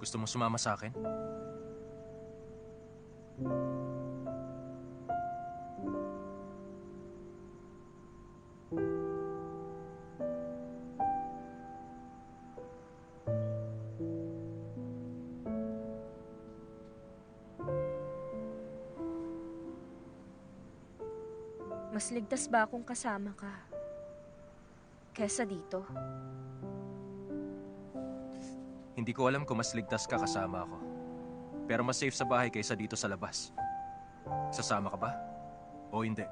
Gusto mo sumama sa akin? Mas ligtas ba akong kasama ka kesa dito? Hindi ko alam kung mas ligtas ka kasama ako. Pero mas safe sa bahay kaysa dito sa labas. Sasama ka ba? O hindi?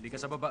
Hindi ka sa baba.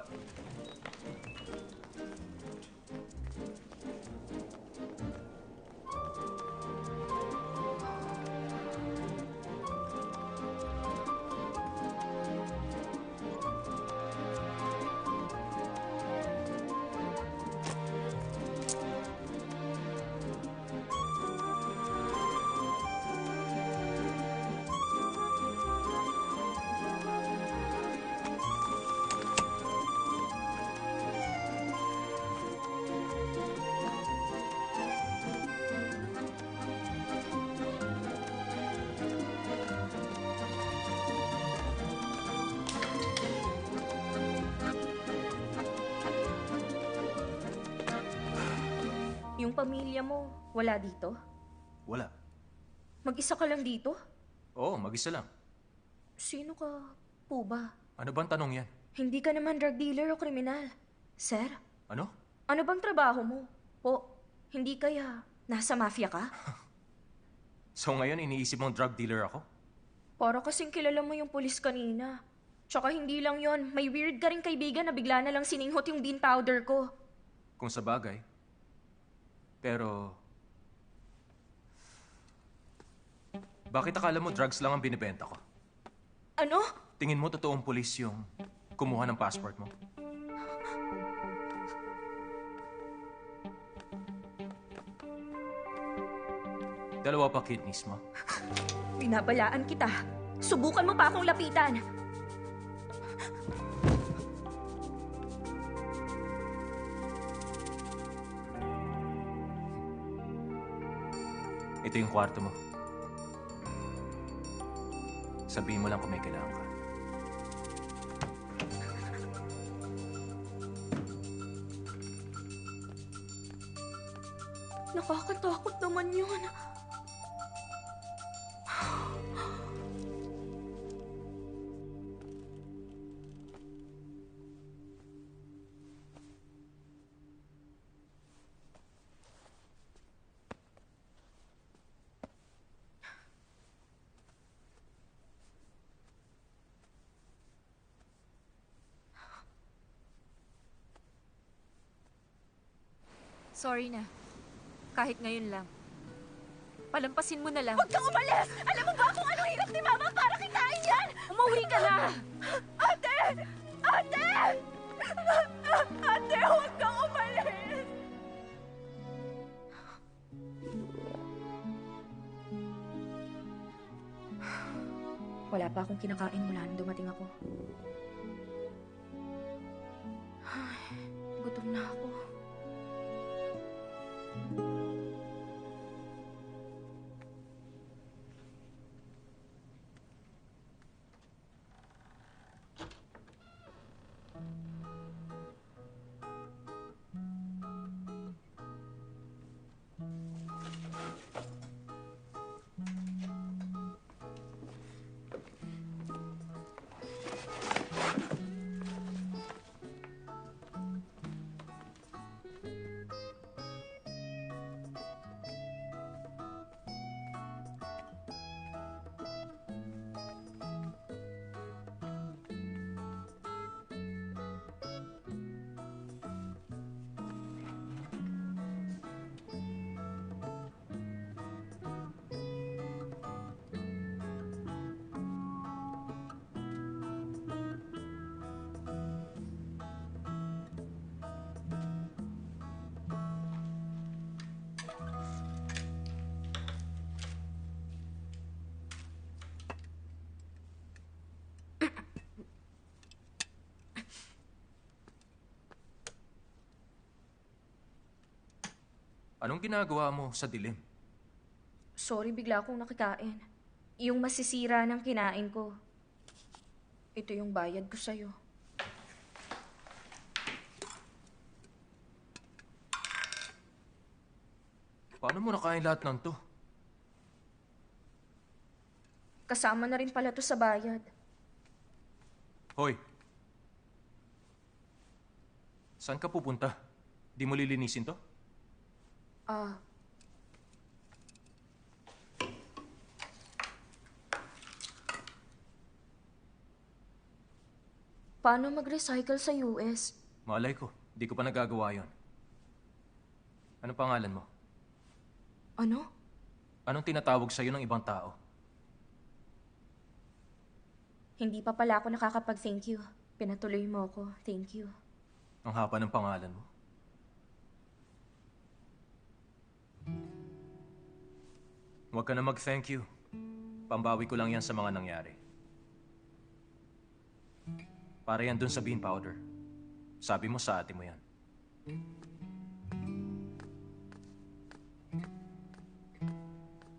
Yung pamilya mo, wala dito? Wala. Mag-isa ka lang dito? Oo, mag-isa lang. Sino ka po ba? Ano bang tanong yan? Hindi ka naman drug dealer o kriminal. Sir, Ano? ano bang trabaho mo? O, hindi kaya nasa mafia ka? So ngayon iniisip mong drug dealer ako? Para kasing kilala mo yung pulis kanina. Tsaka hindi lang yon, may weird ka rin kaibigan na bigla na lang sininghot yung bean powder ko. Kung sa bagay. Pero... Bakit akala mo drugs lang ang binibenta ko? Ano? Tingin mo totoong pulis yung kumuha ng passport mo? Dalawa pa kidneys mo. Binabalaan kita. Subukan mo pa akong lapitan. Ito yung kwarto mo. Sabihin mo lang kung may kailangan ka. Nakakatakot naman yun. Sorry na. Kahit ngayon lang. Palampasin mo na lang. Huwag kang umalis! Alam mo ba kung ano hirap ni Mama para kitain yan? Umuwi ka na! Ate! Ate! Ate, huwag kang umalis! Wala pa akong kinakain mula nung dumating ako. Ay, gutom na ako. Anong ginagawa mo sa dilim? Sorry, bigla akong nakikain. Yung masisira ng kinain ko. Ito yung bayad ko sa'yo. Paano mo nakain lahat ng to? Kasama na rin pala to sa bayad. Hoy! Saan ka pupunta? Di mo lilinisin to? Ah, paano mag-recycle sa US? Malay ko, di ko pa nagagawa yon. Anong pangalan mo? Ano? Anong tinatawag sa'yo ng ibang tao? Hindi pa pala ako nakakapag-thank you. Pinatuloy mo ako. Thank you. Ang haba ng pangalan mo. Huwag ka na mag-thank you. Pambawi ko lang yan sa mga nangyari. Para yan dun sa bean powder. Sabi mo sa ate mo yan.